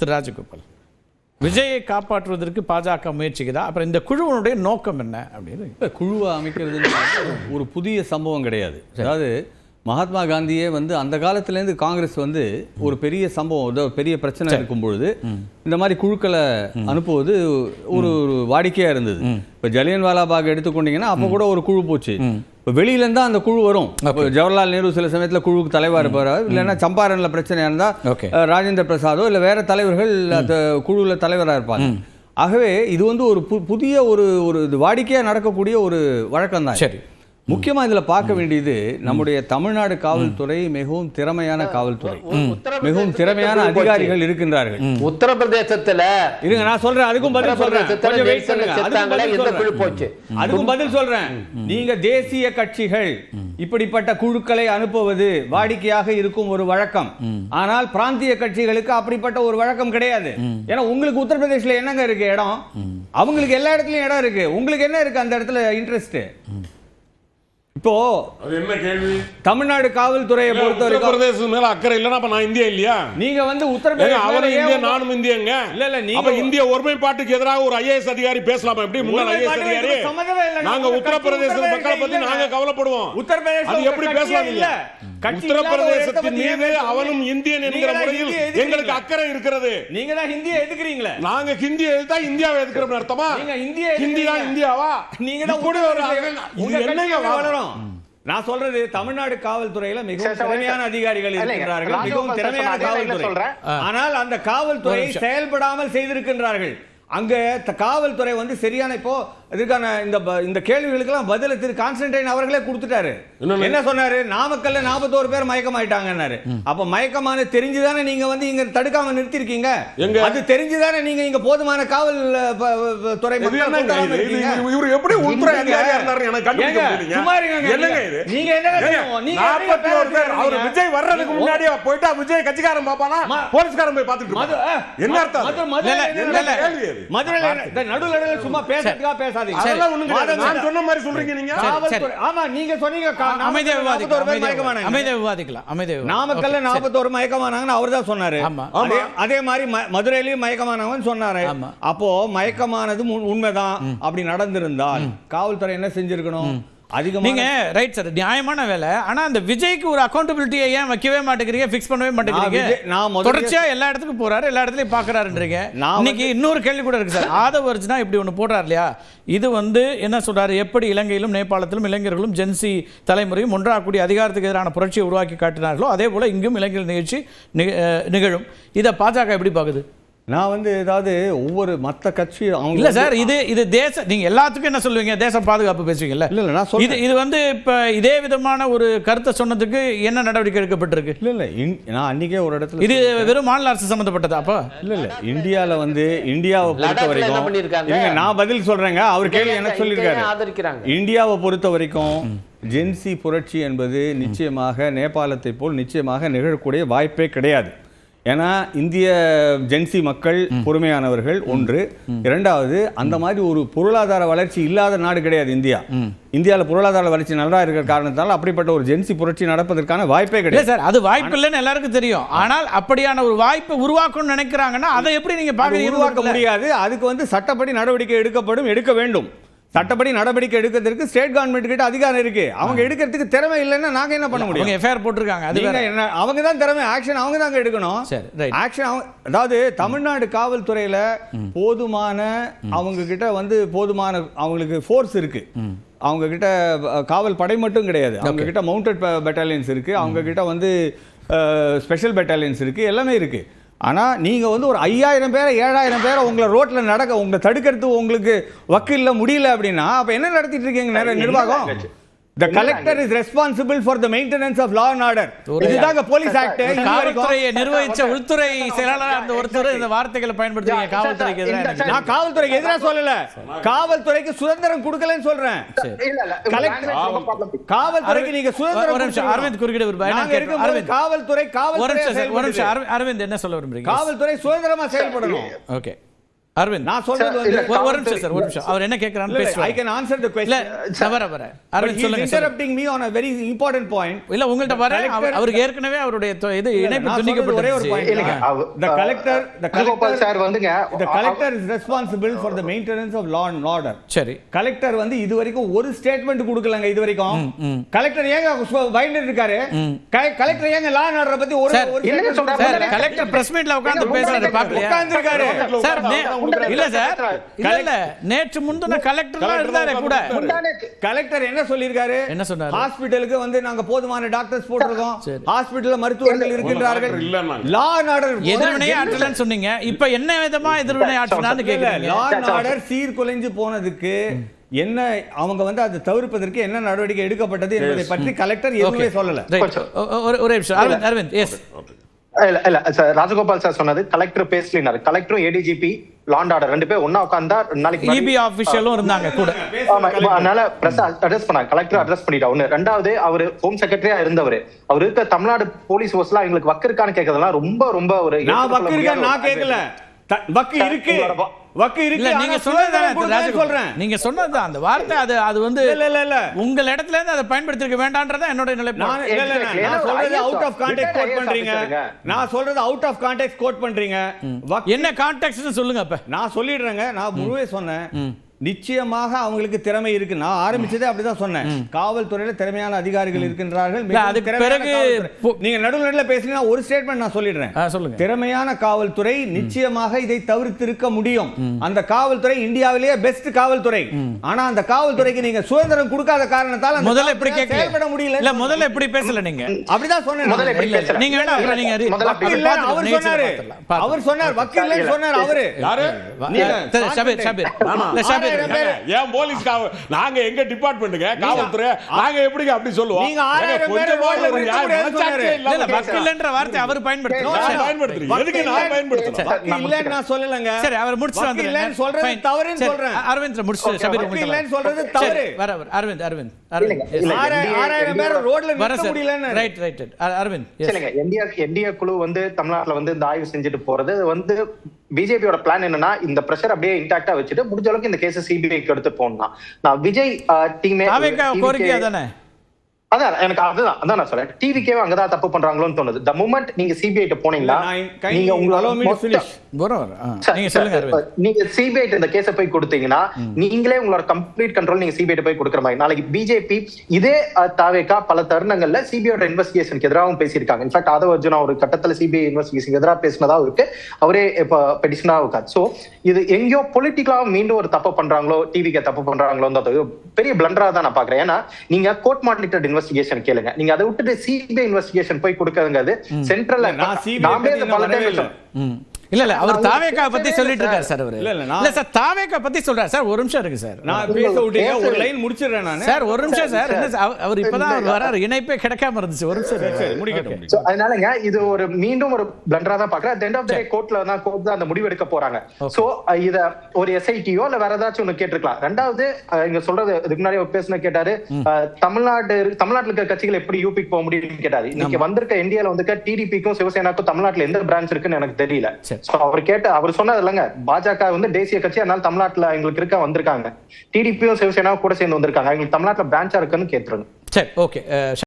திரு ராஜகோபால், விஜயை காப்பாற்றுவதற்கு பாஜக முயற்சிக்குதா? அப்புறம் இந்த குழுவனுடைய நோக்கம் என்ன அப்படின்னு? குழுவை அமைக்கிறது ஒரு புதிய சம்பவம் கிடையாது. அதாவது மகாத்மா காந்தியே அந்த காலத்திலேருந்து காங்கிரஸ் ஒரு பெரிய சம்பவம், பெரிய பிரச்சனை இருக்கும் பொழுது இந்த மாதிரி குழுக்களை அனுப்புவது ஒரு வாடிக்கையா இருந்தது. இப்போ ஜலியன்வாலாபாக் எடுத்துக்கொண்டீங்கன்னா அப்போ கூட ஒரு குழு போச்சு. இப்போ வெளியிலேருந்து அந்த குழு வரும். ஜவஹர்லால் நேரு சில சமயத்தில் குழுவுக்கு தலைவராக இருப்பார். இல்லைன்னா சம்பாரனில் பிரச்சனையாக இருந்தால் ராஜேந்திர பிரசாதோ இல்லை வேற தலைவர்கள் அந்த குழுவில் தலைவராக இருப்பாங்க. ஆகவே இது ஒரு புதிய ஒரு வாடிக்கையாக நடக்கக்கூடிய ஒரு வழக்கம் தான். சரி, முக்கியமா இதுல பார்க்க வேண்டியது நம்முடைய தமிழ்நாடு காவல்துறை மிகவும் திறமையான காவல்துறை, மிகவும் திறமையான அதிகாரிகள் இருக்கின்றார்கள். உத்தரப்பிரதேசத்துல இருங்க, நான் சொல்றேன், அதுக்கும் பதில் சொல்றேன். அதுக்கும் பதில் சொல்றேன். நீங்க தேசிய கட்சிகள் இப்படிப்பட்ட குழுக்களை அனுப்புவது வாடிக்கையாக இருக்கும் ஒரு வழக்கம். ஆனால் பிராந்திய கட்சிகளுக்கு அப்படிப்பட்ட ஒரு வழக்கம் கிடையாது. ஏன்னா உங்களுக்கு உத்தரப்பிரதேசல என்னங்க இருக்கு இடம்? அவங்களுக்கு எல்லா இடத்துலயும் இடம் இருக்கு. உங்களுக்கு என்ன இருக்கு அந்த இடத்துல இன்ட்ரெஸ்ட்? இப்போ என்ன கேள்வி? தமிழ்நாடு காவல்துறையை பொறுத்தவரைக்கும் உத்தரப்பிரதேசம் மேல அக்கறை இல்லனா அப்ப நான் இந்தியா இல்லையா? நீங்க உத்தரப்பிரதேசம் அவரும் இந்தியா நானும் இந்தியங்க. இல்ல நீங்க அப்ப இந்திய ஒருமைப்பாட்டுக்கு எதிராக ஒரு ஐஏஎஸ் அதிகாரி பேசலாமா? எப்படி முன்னாள் ஐஏஎஸ் அதிகாரி? நாங்க உத்தரப்பிரதேச மக்களை பத்தி நாங்க கவலைப்படுவோம். உத்தரப்பிரதேசம் அது எப்படி பேசலாம்? இல்ல உத்தரப்பிரதேசத்தின் மீது அவனும் இந்தியன் என்கிற முறையில் எங்களுக்கு அக்கறை இருக்கிறது. நீங்க தான் ஹிந்தியை எதுக்குறீங்களா? நாங்க ஹிந்தியை எதுத்தா இந்தியாவை எதுக்குறோம்னு அர்த்தமா? நீங்க ஹிந்தி தான் இந்தியாவா? நீங்க தான் கூட ஒரு என்னங்க வளரும்? நான் சொல்றது தமிழ்நாடு காவல்துறையில மிகவும் திறமையான அதிகாரிகள் இருக்கிறார்கள், மிகவும் திறமையான காவல்துறை. ஆனால் அந்த காவல்துறை செயல்படாமல் செய்திருக்கின்றார்கள். அங்க காவல்துறை சரியான இப்போ இதுக்கான இந்த கேள்விகளுக்கெல்லாம் பதில திரு கான்ஸ்டன்டைன் அவர்களே கொடுத்துட்டாரு. என்ன சொன்னாரு? நாமக்கல்ல 41 பேர் மயக்கமாயிட்டாங்கன்னாரு. அப்ப மயக்கமான தெரிஞ்சுதானே நீங்க இங்க தடுக்காம நிறுத்தி இருக்கீங்க. அது தெரிஞ்சுதானே நீங்க இங்க போதுமான காவல் துறை இவர் எப்படி உள்துறை அதிகாரியா இருந்தாரு எனக்கு கண்டுபிடிக்க முடியல. என்னங்க இது? நீங்க நீங்க 41 பேர் அவர் விஜய் வர்றதுக்கு முன்னாடியே போய்ட்டா விஜய் கட்சிக்காரன் பாப்பானா போலீஸ்காரன் போய் பாத்துட்டு என்ன அர்த்தம்? மதுரையில நடுவுல சும்மா பேசுறதுக்கா பேச நான் சொன்ன மாதிரி சொல்றீங்க நீங்க. ஆமா, நீங்க சொன்னீங்க அமைதியா விவாதிக்கலாம். நாமக்கல்ல 41 மயக்கமானாங்கன்னு அவர் தான் சொன்னாரு. அதே மாதிரி மதுரையிலயும் மயக்கமானவங்க சொன்னாரு. அப்போ மயக்கமானது உண்மைதான். அப்படி நடந்திருந்தால் காவல்துறை என்ன செஞ்சிருக்கணும்? நீங்க ரைட் சார், நியாயமான வேலை. ஆனா அந்த விஜய்க்கு ஒரு அக்கௌண்டபிலிட்டியை ஏன் வைக்கவே மாட்டேங்கிறீங்க, ஃபிக்ஸ் பண்ணவே மாட்டேங்கிறீங்க? தொடர்ச்சியா எல்லா இடத்துக்கும் போறாரு, எல்லா இடத்துலயும் பாக்குறாருன்றீங்க. இன்னைக்கு இன்னொரு கேள்வி கூட இருக்கு சார். ஆதவ அர்ஜுனா இப்படி ஒண்ணு போடுறாரு இல்லையா? இது என்ன சொல்றாரு? எப்படி இலங்கையிலும் நேபாளத்திலும் இளைஞர்களும் ஜென்சி தலைமுறையும் ஒன்றாகக்கூடிய அதிகாரத்துக்கு எதிரான புரட்சியை உருவாக்கி காட்டினார்களோ அதே போல இங்கும் இளைஞர் நிகழ்ச்சி நிகழும். இதை பாஜக எப்படி பாக்குது? நான் ஏதாவது ஒவ்வொரு மற்ற கட்சி இல்ல சார், இது தேச நீங்க எல்லாத்துக்கும் என்ன சொல்லுவீங்க? தேச பாதுகாப்பு பேசுவீங்கல்ல? இல்ல நான் இது இப்ப இதே விதமான ஒரு கருத்தை சொன்னதுக்கு என்ன நடவடிக்கை எடுக்கப்பட்டிருக்கு? இல்ல நான் அன்னைக்கே ஒரு இடத்துல இது வெறும் மாநில அரசு சம்பந்தப்பட்டதா? அப்ப இல்ல இந்தியால இந்தியாவை பொறுத்த வரைக்கும் நான் பதில் சொல்றேங்க. அவர் கேள்வி எனக்கு சொல்லியிருக்காரு. இந்தியாவை பொறுத்த வரைக்கும் ஜென்சி புரட்சி என்பது நிச்சயமாக நேபாளத்தை போல் நிச்சயமாக நிகழக்கூடிய வாய்ப்பே கிடையாது. ஏன்னா இந்திய ஜென்சி மக்கள் பொறுமையானவர்கள் ஒன்று. இரண்டாவது, அந்த மாதிரி ஒரு பொருளாதார வளர்ச்சி இல்லாத நாடு கிடையாது இந்தியா. இந்தியாவில் பொருளாதார வளர்ச்சி நல்லா இருக்கிற காரணத்தால் அப்படிப்பட்ட ஒரு ஜென்சி புரட்சி நடப்பதற்கான வாய்ப்பே கிடையாது சார். அது வாய்ப்பு இல்லைன்னு எல்லாருக்கும் தெரியும். ஆனால் அப்படியான ஒரு வாய்ப்பை உருவாக்கணும்னு நினைக்கிறாங்கன்னா அதை எப்படி நீங்க பாக்க உருவாக்க முடியாது. அதுக்கு சட்டப்படி நடவடிக்கை எடுக்க வேண்டும். சட்டப்படி நடவடிக்கை எடுக்கிறதுக்கு ஸ்டேட் கவர்மெண்ட் கிட்ட அதிகாரம் இருக்கு. அவங்க எடுக்கிறதுக்கு திறமை இல்லைன்னா நாங்க என்ன பண்ண முடியும்? எஃப்ஐஆர் போட்டிருக்காங்க. அவங்க தான் திறமை, ஆக்ஷன் அவங்க தான் எடுக்கணும். ஆக்ஷன் அதாவது தமிழ்நாடு காவல்துறையில போதுமான அவங்க கிட்ட போதுமான அவங்களுக்கு ஃபோர்ஸ் இருக்கு. அவங்க கிட்ட காவல் படை மட்டும் கிடையாது. அவங்க கிட்ட மவுண்டட் பெட்டாலியன்ஸ் இருக்கு. அவங்க கிட்ட ஸ்பெஷல் பெட்டாலியன்ஸ் இருக்கு. எல்லாமே இருக்கு. ஆனால் நீங்கள் ஒரு 5000 பேரை 7000 பேரை உங்களை ரோட்டில் உங்களை தடுக்கிறது உங்களுக்கு வக்கீல்ல முடியல அப்படின்னா அப்போ என்ன நடத்திட்டு இருக்கீங்க நிர்வாகம்? The collector is responsible for the maintenance of law and order. இதுதாங்க போலீஸ் ஆக்ட். காவல்துறையை நிர்வகிச்ச உள்துறை செயலாளர் அந்த ஒருத்தர் இந்த வார்த்தைகளை பயன்படுத்துறீங்க. காவல்துறைக்கு எதிராக நான் காவல்துறைக்கு எதிராக சொல்லல. காவல்துறைக்கு சுதந்திரம் கொடுக்கலன்னு சொல்றேன். காவல்துறைக்கு நீங்க சுதந்திரம் அரவிந்த் குறுக்கிட விரும்புறீங்க. காவல்துறை அரவிந்த் என்ன சொல்ல விரும்புறீங்க? காவல்துறை சுதந்திரமா செயல்படணும். ஓகே, அரவிந்த் நான் சொல்றது வந்து ஒரு நிமிஷம் சார், ஒரு நிமிஷம். அவர் என்ன கேக்குறான்னு பேசுவார். I can answer the question. வர அரவிந்த் சொல்லுங்க. Interrupting me on a very important point. இல்ல உங்கள்ட்ட வர அவருக்கு ஏற்கனவே அவருடைய இது இணைப்பு துண்டிக்கப்பட்டது. ஒரே ஒரு பாயிண்ட். The collector சார் வந்துங்க, the collector is responsible for the maintenance of law and order. சரி. கலெக்டர் வந்து இதுவரைக்கும் ஒரு ஸ்டேட்மென்ட் கொடுக்கலங்க இதுவரைக்கும். கலெக்டர் ஏங்க பயந்துட்டு இருக்காரு? கலெக்டர் ஏங்க law and order பத்தி ஒரு என்ன சொல்றாரு? கலெக்டர் பிரஸ் மீட்ல உட்கார்ந்து பேசுறாரு பாக்கலையா? உட்கார்ந்திருக்காரு. சார் இல்ல சார், இல்ல நேற்று முந்தின கலெக்டர்லாம் இருந்தாரே கூட. கலெக்டர் என்ன சொல்லிருக்காரு? என்ன சொன்னாரு? ஹாஸ்பிடலுக்கு வந்து நாங்க போதுமான டாக்டர்ஸ் போட்டுருக்கோம், ஹாஸ்பிடல்ல மருத்துவர்கள் இருக்கின்றார்கள், லா அண்ட் ஆர்டர் எதிர்வினையே ஆற்றலன்னு சொன்னீங்க. இப்ப என்ன விதமா எதிர்வினை ஆற்றலான்னு கேக்குறீங்க? லா அண்ட் ஆர்டர் சீர்குலைஞ்சு போனதுக்கு என்ன அவங்க வந்து அதை தவிர்ப்பதற்கு என்ன நடவடிக்கை எடுக்கப்பட்டது என்பதை பற்றி கலெக்டர் எதுவுமே சொல்லல. ஒரு நிமிஷம் அரவிந்த். எஸ் இல்ல சார், ராஜகோபால் சார் சொன்னது கலெக்டர் பேசலினாரு. கலெக்டரும் ஏடிஜிபி லாண்ட் ஆர்டர் ரெண்டு பேரும் ஒண்ணா உட்கார்ந்தா நாளைக்கு இபி ஆபீஷியலும் இருந்தாங்க கூட. அதனால பிரஸ் அட்ரஸ் பண்ணாங்க, கலெக்டர் அட்ரஸ் பண்ணிட்டா. ஒண்ணு. ரெண்டாவது, அவரு ஹோம் செக்ரட்டரியா இருந்தவர், அவர் இருக்க தமிழ்நாடு போலீஸ் ஃபோர்ஸ்லாம் எங்களுக்கு வக்கு இருக்கான்னு கேட்கறதெல்லாம் ரொம்ப ரொம்ப ஒரு நான் வக்கு இருக்கேன் நான் கேட்கல. வக்கு இருக்கு, வக்கு இருக்கு. இல்ல நீங்க சொன்னது சொல்றேன், நீங்க சொன்னது அந்த வார்த்தை அது வந்து இல்ல உங்க இடத்துல இருந்து அதை பயன்படுத்திக்க வேண்டாம்ன்றத என்னோட நிலைப்பாடு. நான் சொல்றது அவுட் ஆஃப் கான்டெக்ஸ்ட் கோட் பண்றீங்க. நான் சொல்றது அவுட் ஆஃப் கான்டெக்ஸ்ட் கோட் பண்றீங்க. என்ன கான்டெக்ஸ்ட்னு சொல்லுங்க. அப்ப நான் சொல்லிடுறேங்க. நான் முழுவே சொன்னேன். நிச்சயமாக அவங்களுக்கு திறமை இருக்கு. நான் ஆரம்பிச்சதே அப்படிதான் சொன்னேன். காவல்துறையில திறமையான அதிகாரிகள் இருக்கின்றார்கள். பிறகு நீங்க நடுநடுல பேசினா ஒரு ஸ்டேட்மெண்ட் நான் சொல்லிடுறேன். சொல்லுங்க. திறமையான காவல்துறை நிச்சயமாக இதை தவிர்த்திருக்க முடியும். அந்த காவல்துறை இந்தியாவிலேயே பெஸ்ட் காவல்துறை. ஆனா அந்த காவல்துறைக்கு நீங்க சுதந்திரம் கொடுக்காத காரணத்தால முதல்ல எப்படி செயல்பட முடியல. இல்ல முதல்ல எப்படி பேசல நீங்க? அப்படிதான் சொன்னேன். நீங்க வேணா அப்புறம் நீங்க அவர் சொன்னாரு, அவர் சொன்னார் வக்கீல் இல்லன்னு சொன்னார். அவரு யாரு? ஷபீர். ஏன் போலீஸ் நாங்க எங்க டிபார்ட்மெண்ட்டுங்க காவல்துறை நாங்க எப்படிங்க அப்படி சொல்லுவோம்? நீங்க 6000 பேர் ரோட்ல இல்ல வக்கீல்ன்ற வார்த்தை அவர் பயன்படுத்துறீங்க. எதுக்கு நான் பயன்படுத்தணும்? வக்கீல் இல்லன்னு நான் சொல்லலங்க. சரி அவர் முடிச்சு வந்து இல்லன்னு சொல்றது தவறுன்னு சொல்றேன். அரவிந்த் முடிச்சு ஷபீர் வக்கீல் இல்லன்னு சொல்றது தவறு. வர அரவிந்த் 6000 பேர் ரோட்ல நிக்க முடியலன்னு. ரைட் அரவிந்த். சொல்லுங்க. என்டிஏ குழு வந்து தமிழ்நாட்டுல வந்து இந்த ஆய்வு செஞ்சுட்டு போறது வந்து பிஜேபியோட பிளான் என்னன்னா இந்த பிரஷர் அப்படியே இன்டாக்டா வச்சுட்டு முடிஞ்ச அளவுக்கு இந்த கேஸ் சிபிஐக்கு எடுத்து போகணும். நான் விஜய் டீமே கோரிக்கை தானே. அதான் எனக்கு அதான் நான் சொல்றேன். டிவிக்கே அங்கதான் தப்பு பண்றாங்களோன்னு தோணுது. த மொமெண்ட் நீங்க சிபிஐ போனீங்களா, நீங்க நீங்க சிபிஐ இந்த கேஸை போய் கொடுத்தீங்கன்னா நீங்களே உங்களோட கம்ப்ளீட் கண்ட்ரோல் நீங்க சிபிஐ போய் கொடுக்குற மாதிரி. நாளைக்கு பிஜேபி இதே தாவேக்கா பல தருணங்கள்ல சிபிஐயோட இன்வெஸ்டிகேஷனுக்கு எதிராகவும் பேசியிருக்காங்க. இன்ஃபேக்ட் ஆதவ அர்ஜுனா ஒரு கட்டத்துல சிபிஐ இன்வெஸ்டிகேஷனுக்கு எதிராக பேசினதா இருக்கு, அவரே இப்ப பெட்டிஷனா இருக்காது. சோ இது எங்கேயோ பொலிட்டிக்கலா மீண்டும் ஒரு தப்பு பண்றாங்களோ, டிவிக்கு தப்பு பண்றாங்களோ பெரிய பிளண்டரா தான் நான் பாக்குறேன். ஏன்னா நீங்க கோர்ட் மானிட்டர்ட் இன்வெஸ்டிகேஷன் கேளுங்க, நீங்க அதை விட்டுட்டு சிபிஐ இன்வெஸ்டிகேஷன் போய் கொடுக்கறதுங்கிறது சென்ட்ரல்ல இல்ல அவர் தாவேக்கா பத்தி சொல்லிட்டு இருக்காரு சார். அவரு இல்ல சார் தாவேக்கா பத்தி சொல்றாரு சார். ஒரு நிமிஷம் இருக்கு சார், நான் பேச விட்டீங்க, ஒரு லைன் முடிச்சிடுறேன் நான் சார். ஒரு நிமிஷம் சார், அவர் இப்பதான் அவர் வராரு, இணைப்பே கிடைக்காம இருந்துச்சு. ஒரு நிமிஷம் முடிக்கட்டும். அதனாலங்க இது ஒரு மீண்டும் ஒரு பிளண்டரா தான் பாக்குறேன். அட் எண்ட் ஆஃப் தி டே கோர்ட்ல தான் கோர்ட் தான் அந்த முடிவு எடுக்க போறாங்க. சோ இத ஒரு எஸ்ஐடியோ இல்ல வேற ஏதாச்சும் ஒன்னு கேட்டிருக்கலாம். ரெண்டாவது இங்க சொல்றது இதுக்கு முன்னாடி ஒரு பேசுன கேட்டாரு, தமிழ்நாட்டுல இருக்க கட்சிகள் எப்படி யூபிக்கு போக முடியும்னு கேட்டாரு. இன்னைக்கு வந்திருக்க இந்தியால வந்து டிடிபிக்கும் சிவசேனாக்கும் தமிழ்நாட்டுல எந்த பிரான்ச் இருக்குன்னு எனக்கு தெரியல. அவர் சொன்னது இல்லங்க, பாஜக வந்து தேசிய கட்சி, அதனால தமிழ்நாட்டுல எங்களுக்கு வந்திருக்காங்க. டிடிபியும் சிவசேனாவும் கூட சேர்ந்து வந்திருக்காங்க, எங்களுக்கு தமிழ்நாட்டுல பிரான்ச்சா இருக்குன்னு கேட்டுருங்க. சரி, ஓகே.